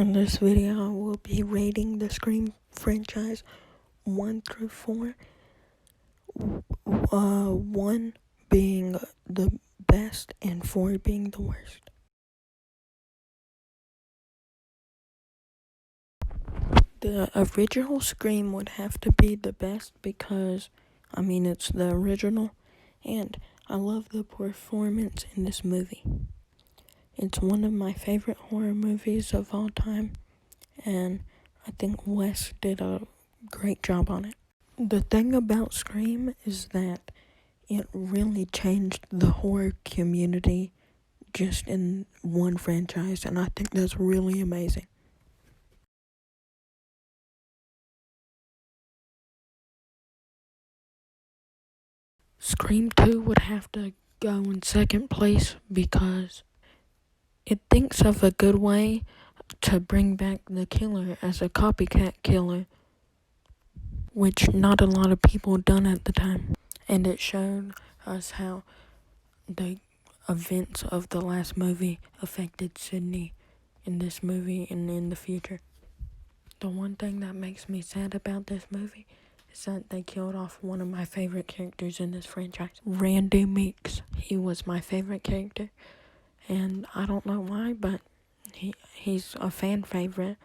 In this video, I will be rating the Scream franchise 1 through 4. 1 being the best and 4 being the worst. The original Scream would have to be the best because, it's the original, and I love the performance in this movie. It's one of my favorite horror movies of all time, and I think Wes did a great job on it. The thing about Scream is that it really changed the horror community just in one franchise, and I think that's really amazing. Scream 2 would have to go in second place because it thinks of a good way to bring back the killer as a copycat killer, which not a lot of people done at the time. And it showed us how the events of the last movie affected Sydney in this movie and in the future. The one thing that makes me sad about this movie is that they killed off one of my favorite characters in this franchise, Randy Meeks. He was my favorite character, and I don't know why, but he's a fan favorite,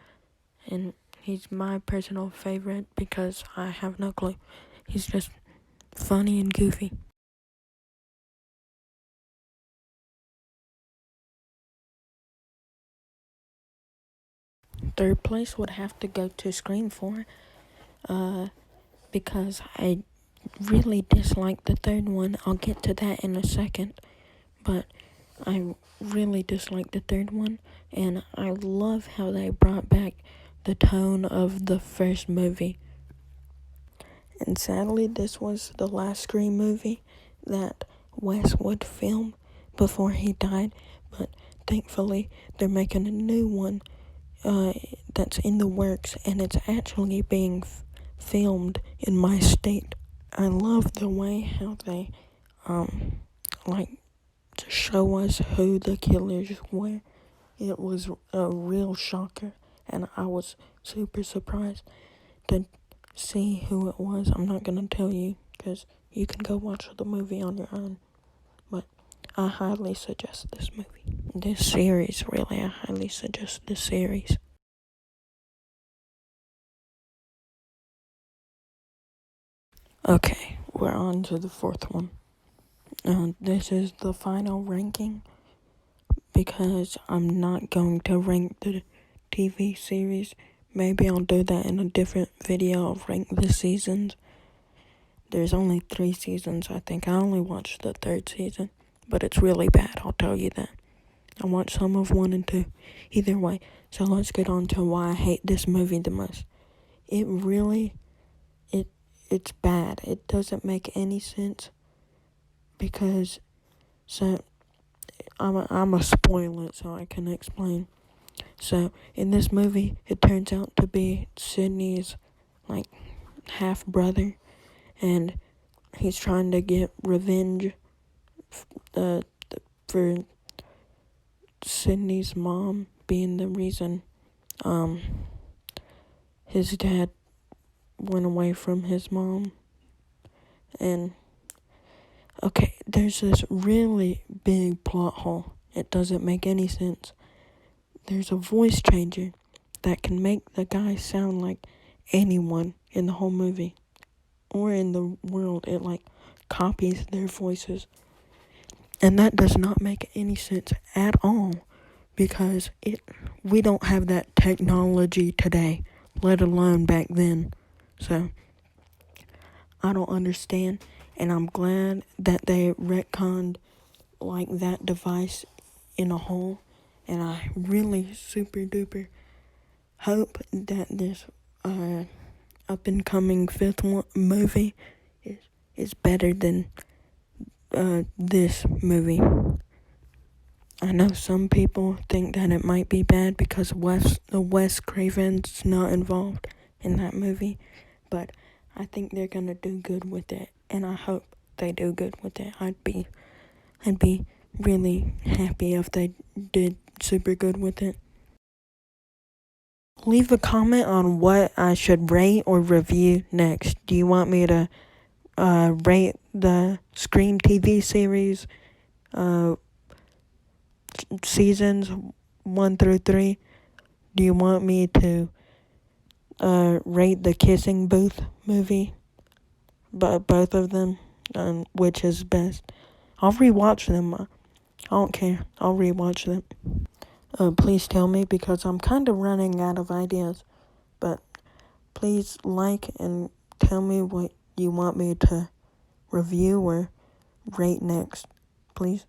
and he's my personal favorite because I have no clue. He's just funny and goofy. Third place would have to go to Scream 4, because I really dislike the third one. I'll get to that in a second, but I really dislike the third one, and I love how they brought back the tone of the first movie. And sadly, this was the last Scream movie that Wes would film before he died, but thankfully they're making a new one that's in the works, and it's actually being filmed in my state. I love the way how they to show us who the killers were. It was a real shocker, and I was super surprised to see who it was. I'm not gonna tell you because you can go watch the movie on your own, but I highly suggest this movie. This series, really, I highly suggest this series. Okay, we're on to the fourth one. This is the final ranking because I'm not going to rank the TV series. Maybe I'll do that in a different video. I'll rank the seasons. There's only 3 seasons, I think. I only watched the 3rd season, but it's really bad, I'll tell you that. I watched some of 1 and 2. Either way, so let's get on to why I hate this movie the most. It's bad. It doesn't make any sense because, so, I'm a spoil it so I can explain. So, in this movie, it turns out to be Sydney's, half-brother, and he's trying to get revenge for Sydney's mom being the reason his dad went away from his mom. And okay, there's this really big plot hole. It doesn't make any sense. There's a voice changer that can make the guy sound like anyone in the whole movie or in the world. It copies their voices. And that does not make any sense at all because we don't have that technology today, let alone back then. So I don't understand, and I'm glad that they retconned that device in a whole, and I really super duper hope that this up and coming 5th movie is better than this movie. I know some people think that it might be bad because Wes Craven's not involved in that movie, but I think they're gonna do good with it, and I hope they do good with it. I'd be really happy if they did super good with it. leave a comment on what I should rate or review next. Do you want me to rate the Scream TV series seasons 1 through 3? Do you want me to rate the Kissing Booth movie? Both of them, which is best? I'll rewatch them. I don't care. I'll rewatch them. Please tell me, because I'm kind of running out of ideas. But please like and tell me what you want me to review or rate next, please.